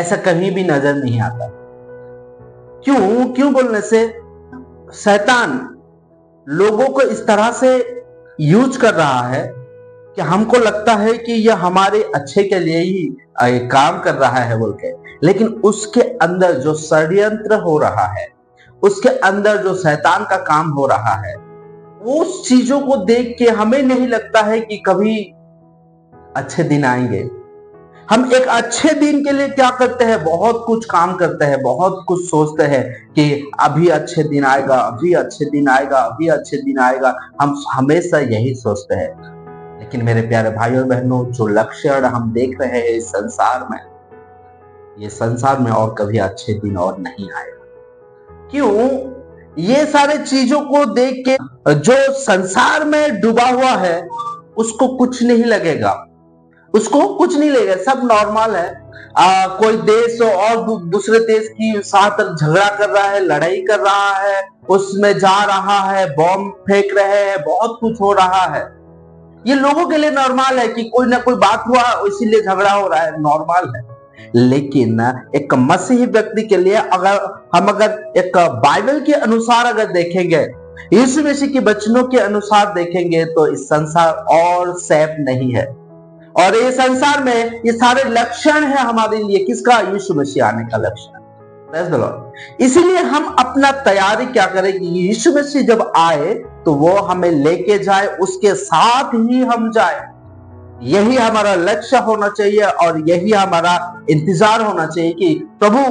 ऐसा कहीं भी नजर नहीं आता। क्यों क्यों बोलने से शैतान लोगों को इस तरह से यूज कर रहा है कि हमको लगता है कि यह हमारे अच्छे के लिए ही काम कर रहा है बोल के, लेकिन उसके अंदर जो षड्यंत्र हो रहा है, उसके अंदर जो शैतान का काम हो रहा है, उस चीजों को देख के हमें नहीं लगता है कि कभी अच्छे दिन आएंगे। हम एक अच्छे दिन के लिए क्या करते हैं, बहुत कुछ काम करते हैं, बहुत कुछ सोचते हैं कि अभी अच्छे दिन आएगा, अभी अच्छे दिन आएगा, अभी अच्छे दिन आएगा। हम हमेशा यही सोचते हैं। लेकिन मेरे प्यारे भाइयों और बहनों, जो लक्षण हम देख रहे हैं इस संसार में, ये संसार में और कभी अच्छे दिन और नहीं आएगा। क्यों? ये सारे चीजों को देख के जो संसार में डूबा हुआ है उसको कुछ नहीं लगेगा, उसको कुछ नहीं लगेगा, सब नॉर्मल है। कोई देश और दूसरे देश की साथ झगड़ा कर रहा है, लड़ाई कर रहा है, उसमें जा रहा है, बॉम्ब फेंक रहे हैं, बहुत कुछ हो रहा है। ये लोगों के लिए नॉर्मल है कि कोई ना कोई बात हुआ इसीलिए झगड़ा हो रहा है, नॉर्मल है। लेकिन एक मसीही व्यक्ति के लिए अगर एक बाइबल के अनुसार अगर देखेंगे, यीशु मसीह के वचनों के अनुसार देखेंगे, तो इस संसार और सेफ नहीं है। और ये संसार में ये सारे लक्षण है हमारे लिए, किसका? यीशु मसीह आने का लक्षण। इसीलिए हम अपना तैयारी क्या करें कि यीशु मसीह जब आए तो वो हमें लेके जाए, उसके साथ ही हम जाए। यही हमारा लक्ष्य होना चाहिए और यही हमारा इंतजार होना चाहिए कि प्रभु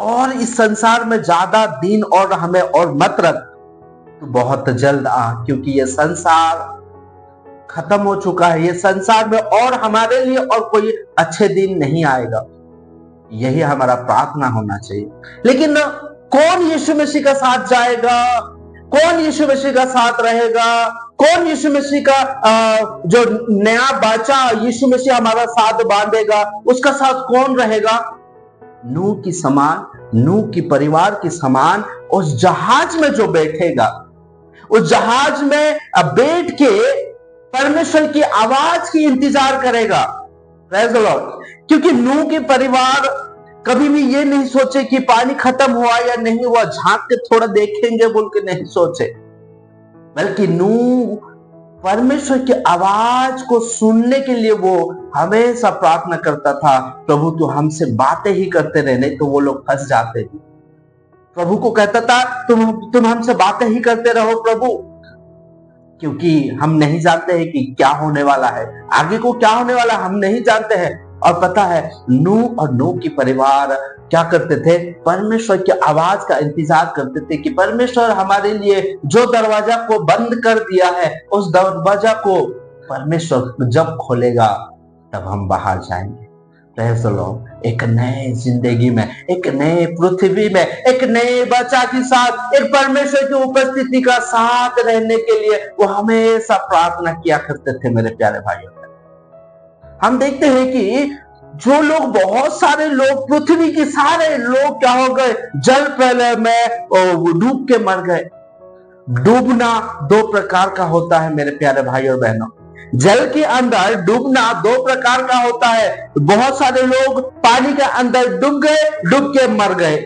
और इस संसार में ज्यादा दिन और हमें और मत रख, तो बहुत जल्द आ, क्योंकि ये संसार खत्म हो चुका है। ये संसार में और हमारे लिए और कोई अच्छे दिन नहीं आएगा। यही हमारा प्रार्थना होना चाहिए। लेकिन कौन यीशु मसीह का साथ जाएगा? कौन यीशु मसीह का साथ रहेगा? कौन यीशु मसीह का जो नया बच्चा यीशु मसीह हमारा साथ बांधेगा, उसका साथ कौन रहेगा? नूह की समान, नूह की परिवार की समान उस जहाज में जो बैठेगा, उस जहाज में बैठ के परमेश्वर की आवाज की इंतजार करेगा। Praise the Lord. क्योंकि नूह के परिवार कभी भी ये नहीं सोचे कि पानी खत्म हुआ या नहीं हुआ, झांक के थोड़ा देखेंगे बोल के नहीं सोचे, बल्कि नूह परमेश्वर की आवाज को सुनने के लिए वो हमेशा प्रार्थना करता था, प्रभु तू हमसे बातें ही करते रहे, नहीं तो वो लोग फंस जाते थे। प्रभु को कहता था तुम हमसे बातें ही करते रहो प्रभु, क्योंकि हम नहीं जानते हैं कि क्या होने वाला है, आगे को क्या होने वाला हम नहीं जानते हैं। और पता है नूह और नूह की परिवार क्या करते थे? परमेश्वर की आवाज का इंतजार करते थे कि परमेश्वर हमारे लिए जो दरवाजा को बंद कर दिया है, उस दरवाजा को परमेश्वर जब खोलेगा तब हम बाहर जाएंगे। Praise the Lord. एक नए जिंदगी में, एक नए पृथ्वी में, एक नए बच्चा के साथ, एक परमेश्वर की उपस्थिति का साथ रहने के लिए वो हमेशा प्रार्थना किया करते थे। मेरे प्यारे भाइयों, हम देखते हैं कि जो लोग, बहुत सारे लोग, पृथ्वी के सारे लोग क्या हो गए? जल प्रलय में डूब के मर गए। डूबना दो प्रकार का होता है मेरे प्यारे भाइयों और बहनों। जल के अंदर डूबना दो प्रकार का होता है। बहुत सारे लोग पानी के अंदर डूब गए, डूब के मर गए।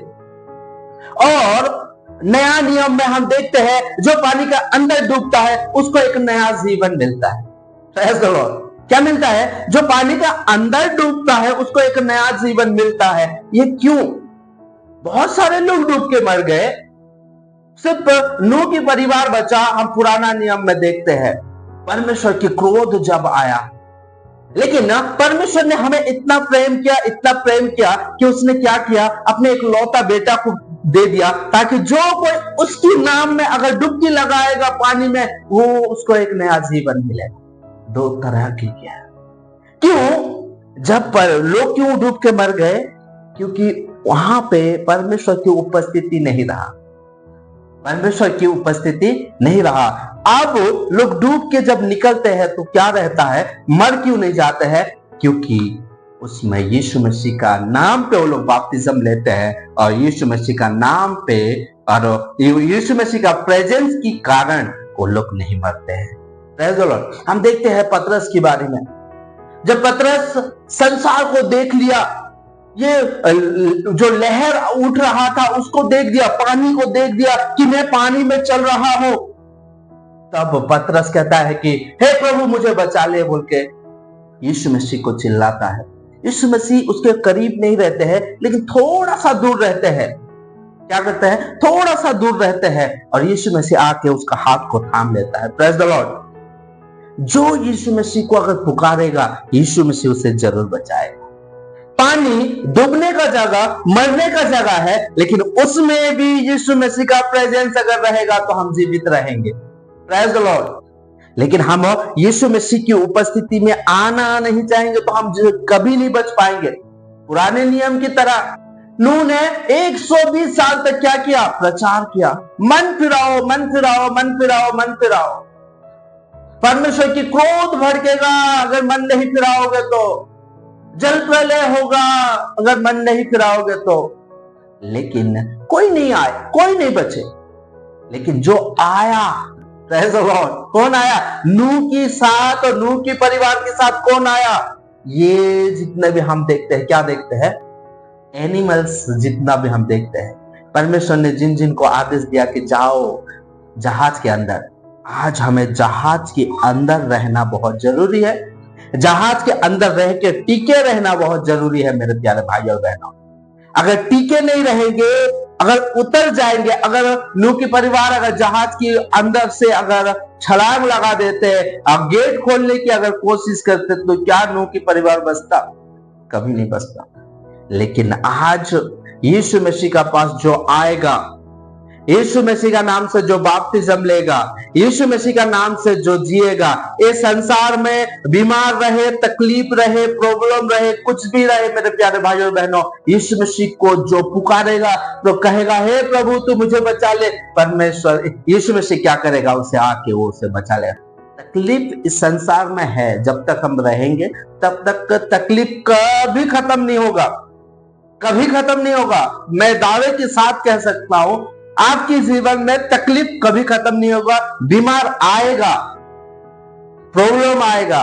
और नया नियम में हम देखते हैं जो पानी के अंदर डूबता है उसको एक नया जीवन मिलता है। Praise the Lord. क्या मिलता है? जो पानी के अंदर डूबता है उसको एक नया जीवन मिलता है। ये क्यों? बहुत सारे लोग डूब के मर गए, सिर्फ नूह की परिवार बचा। हम पुराना नियम में देखते हैं परमेश्वर की क्रोध जब आया, लेकिन परमेश्वर ने हमें इतना प्रेम किया, इतना प्रेम किया कि उसने क्या किया? अपने एक लौता बेटा को दे दिया, ताकि जो कोई उसके नाम में अगर डुबकी लगाएगा पानी में, वो उसको एक नया जीवन मिलेगा। दो तरह की क्या? क्यों? जब पर लोग क्यों डूब के मर गए? क्योंकि वहां पे परमेश्वर की उपस्थिति नहीं रहा। परमेश्वर की उपस्थिति नहीं रहा। अब लोग डूब के जब निकलते हैं तो क्या रहता है? मर क्यों नहीं जाते हैं? क्योंकि उसमें यीशु मसीह का नाम पे वो लोग बपतिस्म लेते हैं, और यीशु मसीह का नाम पे और यीशु मसीह का प्रेजेंस के कारण वो लोग नहीं मरते हैं। Praise the Lord. हम देखते हैं पतरस के बारे में। जब पतरस संसार को देख लिया, ये जो लहर उठ रहा था उसको देख दिया, पानी को देख दिया कि मैं पानी में चल रहा हूं। तब पतरस कहता है कि हे प्रभु मुझे बचा ले बोल के यीशु मसीह को चिल्लाता है। यीशु मसीह उसके करीब नहीं रहते हैं, लेकिन थोड़ा सा दूर रहते हैं। क्या करते हैं? थोड़ा सा दूर रहते हैं और यीशु मसीह आके उसका हाथ को थाम लेता है। Praise the Lord. जो यीशु मसीह को अगर पुकारेगा, यीशु मसीह उसे जरूर बचाएगा। पानी डूबने का जगह, मरने का जगह है, लेकिन उसमें भी यीशु मसीह का प्रेजेंस अगर रहेगा तो हम जीवित रहेंगे। Praise the Lord. लेकिन हम यीशु मसीह की उपस्थिति में आना नहीं चाहेंगे तो हम कभी नहीं बच पाएंगे। पुराने नियम की तरह नूह ने 120 साल तक क्या किया? प्रचार किया, मन फिराओ, मन फिराओ, मन फिराओ, मन फिराओ। परमेश्वर की क्रोध भड़केगा अगर मन नहीं फिराओगे तो, जल प्रलय होगा अगर मन नहीं फिराओगे तो। लेकिन कोई नहीं आए, कोई नहीं बचे। लेकिन जो आया, प्रेज़ द लॉर्ड, कौन आया? नूह के साथ और नूह के परिवार के साथ कौन आया? ये जितने भी हम देखते हैं, क्या देखते हैं? एनिमल्स जितना भी हम देखते हैं, परमेश्वर ने जिन जिन को आदेश दिया कि जाओ जहाज के अंदर, आज हमें जहाज के अंदर रहना बहुत जरूरी है। जहाज के अंदर रह के टिके रहना बहुत जरूरी है मेरे प्यारे भाई और बहनों। अगर टिके नहीं रहेंगे, अगर उतर जाएंगे, अगर नूह की परिवार अगर जहाज के अंदर से अगर छलांग लगा देते और गेट खोलने की अगर कोशिश करते तो क्या नूह की परिवार बचता? कभी नहीं बचता। लेकिन आज यीशु मसीह का पास जो आएगा, यीशु मसीह का नाम से जो बपतिस्म लेगा, यीशु मसीह का नाम से जो जिएगा, इस संसार में बीमार रहे, तकलीफ रहे, प्रॉब्लम रहे, कुछ भी रहे मेरे प्यारे भाइयों और बहनों, यीशु मसीह को जो पुकारेगा तो कहेगा हे प्रभु तू मुझे बचा ले, परमेश्वर यीशु मसीह क्या करेगा? उसे आके वो उसे बचा ले। तकलीफ इस संसार में है, जब तक हम रहेंगे तब तक तकलीफ कभी खत्म नहीं होगा, कभी खत्म नहीं होगा। मैं दावे के साथ कह सकता हूं आपके जीवन में तकलीफ कभी खत्म नहीं होगा। बीमार आएगा, प्रॉब्लम आएगा,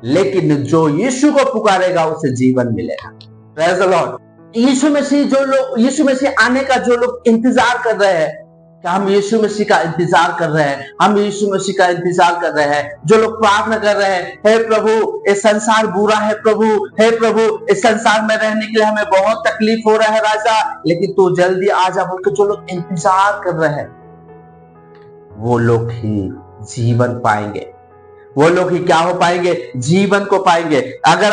लेकिन जो यीशु को पुकारेगा उसे जीवन मिलेगा। Praise the lord. यीशु मसीह आने का जो लोग इंतजार कर रहे हैं, कि हम यीशु मसीह का इंतजार कर रहे हैं, हम यीशु मसीह का इंतजार कर रहे हैं, जो लोग प्रार्थना कर रहे हैं, हे प्रभु ये संसार बुरा है प्रभु, हे प्रभु इस संसार में रहने के लिए हमें बहुत तकलीफ हो रहा है राजा, लेकिन तू जल्दी आ जा बोल के जो लोग इंतजार कर रहे हैं, वो लोग ही जीवन पाएंगे। वो लोग ही क्या हो पाएंगे? जीवन को पाएंगे। अगर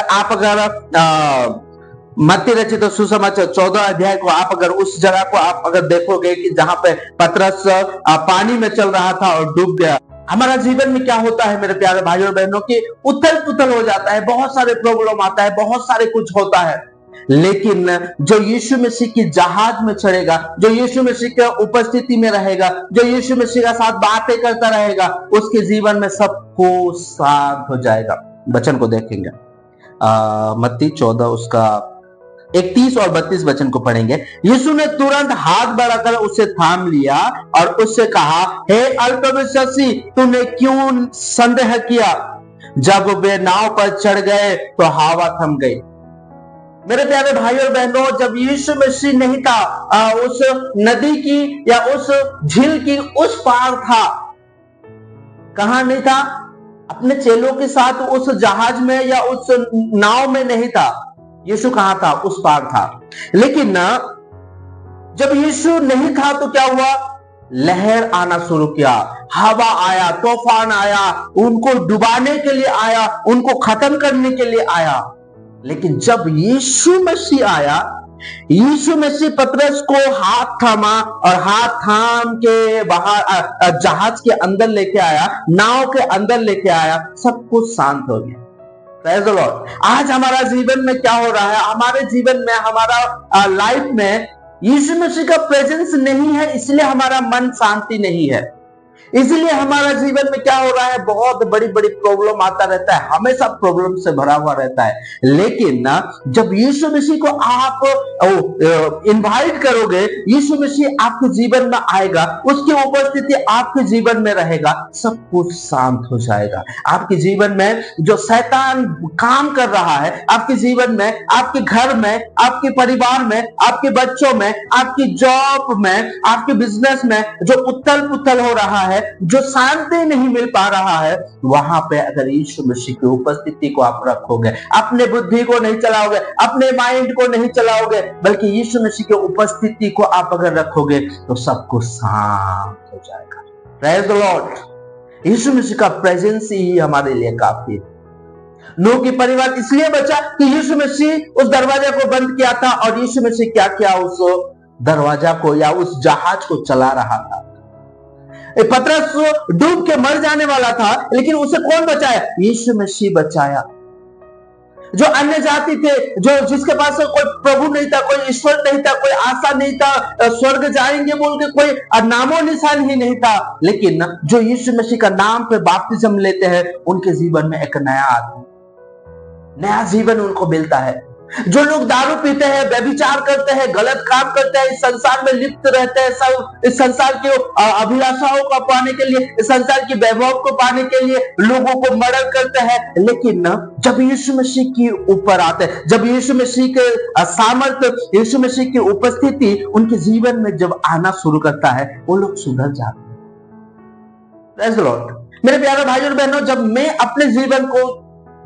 मत्ती रचित सुसमाचार 14 अध्याय को आप अगर उस जगह को आप अगर देखोगे कि जहां पे पतरस पानी में चल रहा था और डूब गया। हमारा जीवन में क्या होता है मेरे प्यारे भाइयों और बहनों की उथल पुथल हो जाता है, बहुत सारे प्रॉब्लम आता है, बहुत सारे कुछ होता है, लेकिन जो यीशु मसीह की जहाज में चढ़ेगा, जो यीशु मसीह के उपस्थिति में रहेगा, जो यीशु मसीह का साथ बातें करता रहेगा, उसके जीवन में सबको शांत हो जाएगा। वचन को देखेंगे मत्ती 14 उसका 31 और 32 वचन को पढ़ेंगे। यीशु ने तुरंत हाथ बढ़ाकर उसे थाम लिया और उससे कहा, हे अल्पविश्वासी तूने क्यों संदेह किया? जब वे नाव पर चढ़ गए तो हवा थम गई। मेरे प्यारे भाई और बहनों, जब यीशु मसीह नहीं था, उस नदी की या उस झील की उस पार था, कहां नहीं था? अपने चेलों के साथ उस जहाज में या उस नाव में नहीं था। यीशु कहां था? उस पार था। लेकिन जब यीशु नहीं था तो क्या हुआ? लहर आना शुरू किया, हवा आया, तूफान आया, उनको डुबाने के लिए आया, उनको खत्म करने के लिए आया। लेकिन जब यीशु मसीह आया, यीशु मसीह पतरस को हाथ थामा और हाथ थाम के बाहर जहाज के अंदर लेके आया, नाव के अंदर लेके आया, सब कुछ शांत हो गया। Praise the Lord. आज हमारा जीवन में क्या हो रहा है? हमारे जीवन में, हमारा लाइफ में यीशु मसीह का प्रेजेंस नहीं है, इसलिए हमारा मन शांति नहीं है। इसलिए हमारा जीवन में क्या हो रहा है, बहुत बड़ी बड़ी प्रॉब्लम आता रहता है, हमेशा प्रॉब्लम से भरा हुआ रहता है। लेकिन ना जब यीशु मसीह को आप इनवाइट करोगे, यीशु मसीह आपके जीवन में आएगा, उसकी उपस्थिति आपके जीवन में रहेगा, सब कुछ शांत हो जाएगा। आपके जीवन में जो शैतान काम कर रहा है, आपके जीवन में, आपके घर में, आपके परिवार में, आपके बच्चों में, आपकी जॉब में, आपके बिजनेस में जो उथल पुथल हो रहा है, जो शांति नहीं मिल पा रहा है, वहां पे अगर यीशु मसीह की उपस्थिति को आप रखोगे, अपने बुद्धि को नहीं चलाओगे, अपने माइंड को नहीं चलाओगे, बल्कि यीशु मसीह की उपस्थिति को आप अगर रखोगे, तो सब कुछ शांत हो जाएगा। Praise the lord. यीशु मसीह का प्रेजेंस ही हमारे लिए काफी है। नूह की परिवार इसलिए बचा कि यीशु मसीह उस दरवाजे को बंद किया था, और यीशु मसीह क्या किया, उस दरवाजा को या उस जहाज को चला रहा था। पतरस डूब के मर जाने वाला था, लेकिन उसे कौन बचाया, यीशु मसीह बचाया। जो अन्य जाति थे, जो जिसके पास कोई प्रभु नहीं था, कोई ईश्वर नहीं था, कोई आशा नहीं था, स्वर्ग जाएंगे बोल के कोई नामो निशान ही नहीं था, लेकिन जो यीशु मसीह का नाम पे बपतिस्म लेते हैं, उनके जीवन में एक नया जीवन उनको मिलता है। जो लोग दारू पीते हैं, व्यभिचार करते हैं, गलत काम करते हैं, इस संसार में लिप्त रहते हैं, सब इस संसार की अभिलाषाओं को पाने के लिए, इस संसार की वैभव को पाने के लिए लोगों को मर्डर करते हैं, लेकिन जब यीशु मसीह की ऊपर आते हैं, जब यीशु मसीह के सामर्थ्य, यीशु मसीह की उपस्थिति उनके जीवन में जब आना शुरू करता है, वो लोग सुधर जाते हैं। Praise the Lord. मेरे प्यारे भाइयों और बहनों, जब मैं अपने जीवन को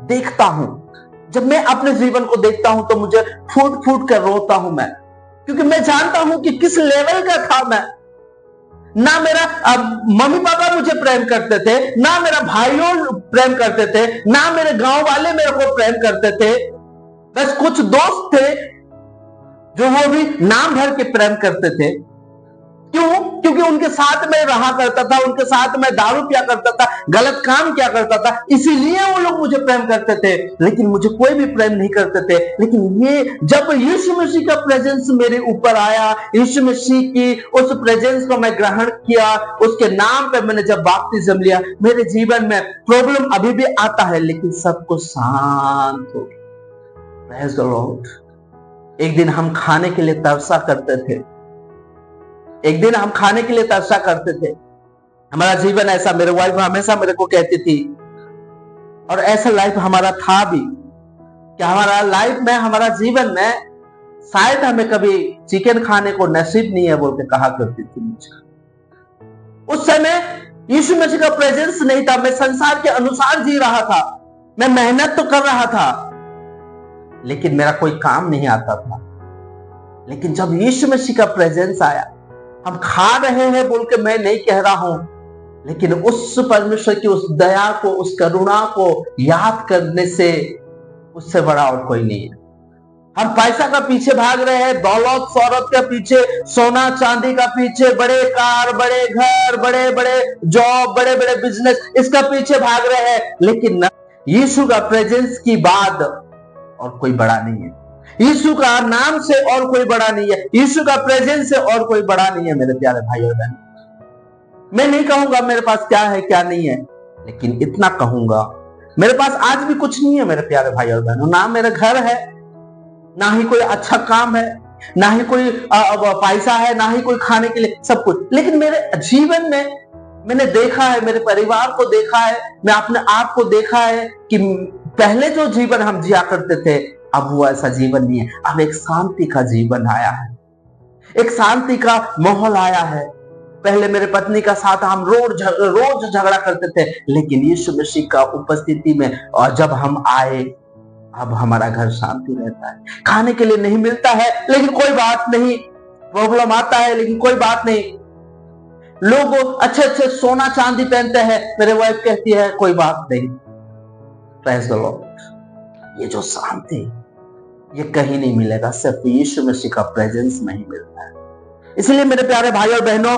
देखता हूं, जब मैं अपने जीवन को देखता हूं, तो मुझे फूट फूट कर रोता हूं मैं, क्योंकि मैं जानता हूं कि किस लेवल का था मैं। ना मेरा मम्मी पापा मुझे प्रेम करते थे, ना मेरा भाइयों प्रेम करते थे, ना मेरे गांव वाले मेरे को प्रेम करते थे। बस कुछ दोस्त थे जो वो भी नाम भर के प्रेम करते थे। क्यों? क्योंकि उनके साथ में रहा करता था, उनके साथ में दारू पिया करता था, गलत काम किया करता था, इसीलिए वो लोग मुझे प्रेम करते थे, लेकिन मुझे कोई भी प्रेम नहीं करते थे। लेकिन ये जब यीशु मसीह का प्रेजेंस मेरे ऊपर आया, यीशु मसीह की उस प्रेजेंस को मैं ग्रहण किया, उसके नाम पे मैंने जब बपतिस्म लिया, मेरे जीवन में प्रॉब्लम अभी भी आता है, लेकिन सब कुछ शांत हो गया। Praise the Lord. एक दिन हम खाने के लिए तरसा करते थे, एक दिन हम खाने के लिए तरसा करते थे। हमारा जीवन ऐसा, मेरे वाइफ हमेशा मेरे को कहती थी, और ऐसा लाइफ हमारा था भी, कि हमारा लाइफ में, हमारा जीवन में शायद हमें कभी चिकन खाने को नसीब नहीं है बोल के कहा करती थी मुझे। उस समय यीशु मसीह का प्रेजेंस नहीं था, मैं संसार के अनुसार जी रहा था, मैं मेहनत तो कर रहा था, लेकिन मेरा कोई काम नहीं आता था। लेकिन जब यीशु मसीह का प्रेजेंस आया, हम खा रहे हैं बोल के मैं नहीं कह रहा हूं, लेकिन उस परमेश्वर की उस दया को, उस करुणा को याद करने से उससे बड़ा और कोई नहीं है। हम पैसा का पीछे भाग रहे हैं, दौलत शौहरत के पीछे, सोना चांदी का पीछे, बड़े कार, बड़े घर, बड़े बड़े जॉब, बड़े बड़े बिजनेस, इसका पीछे भाग रहे हैं, लेकिन यीशु का प्रेजेंस की बाद और कोई बड़ा नहीं है। यीशु का नाम से और कोई बड़ा नहीं है, यीशु का प्रेजेंस से और कोई बड़ा नहीं है। मेरे प्यारे भाई और बहन, मैं नहीं कहूंगा मेरे पास क्या है क्या नहीं है, लेकिन इतना कहूंगा, मेरे पास आज भी कुछ नहीं है मेरे प्यारे भाई और बहनों। ना मेरा घर है, ना ही कोई अच्छा काम है, ना ही कोई पैसा है, ना ही कोई खाने के लिए, सब कुछ। लेकिन मेरे जीवन में मैंने देखा है, मेरे परिवार को देखा है, मैं अपने आप को देखा है कि पहले जो जीवन हम जिया करते थे, अब वो ऐसा जीवन नहीं है। अब एक शांति का जीवन आया है, एक शांति का माहौल आया है। पहले मेरे पत्नी का साथ हम रोज झगड़ा करते थे, लेकिन यीशु मसीह का उपस्थिति में और जब हम आए, अब हमारा घर शांति रहता है। खाने के लिए नहीं मिलता है, लेकिन कोई बात नहीं, प्रॉब्लम आता है, लेकिन कोई बात नहीं। लोग अच्छे अच्छे सोना चांदी पहनते हैं, मेरे वाइफ कहती है कोई बात नहीं। Praise the Lord. ये जो शांति, ये कहीं नहीं मिलेगा, सिर्फ यीशु मसीह का प्रेजेंस में ही मिलता है। इसलिए मेरे प्यारे भाई और बहनों,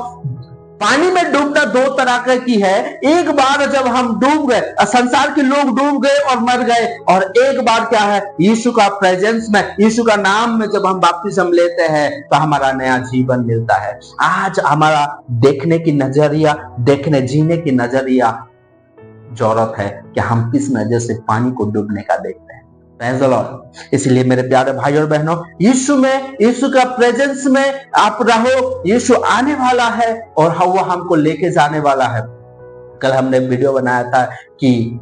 पानी में डूबना दो तरह की है। एक बार जब हम डूब गए, संसार के लोग डूब गए और मर गए, और एक बार क्या है, यीशु का प्रेजेंस में, यीशु का नाम में जब हम बपतिस्म लेते हैं तो हमारा नया जीवन मिलता है। आज हमारा देखने की नजरिया, जीने की नजरिया जरूरत है कि हम किस नजर से पानी को डूबने का देखते हैं। Praise the Lord। इसलिए मेरे प्यारे भाई और बहनों, यीशु में, यीशु का प्रेजेंस में आप रहो। यीशु आने वाला है और वो हमको लेके जाने वाला है। कल हमने वीडियो बनाया था कि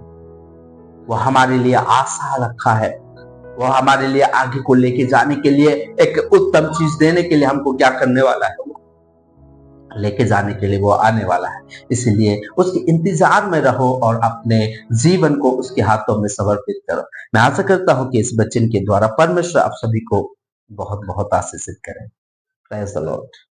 वो हमारे लिए आशा रखा है, वो हमारे लिए आगे को लेके जाने के लिए, एक उत्तम चीज देने के लिए हमको क्या करने वाला है, लेके जाने के लिए वो आने वाला है। इसलिए उसके इंतजार में रहो और अपने जीवन को उसके हाथों में समर्पित करो। मैं आशा करता हूं कि इस वचन के द्वारा परमेश्वर आप सभी को बहुत बहुत आशीषित करें। Praise the Lord.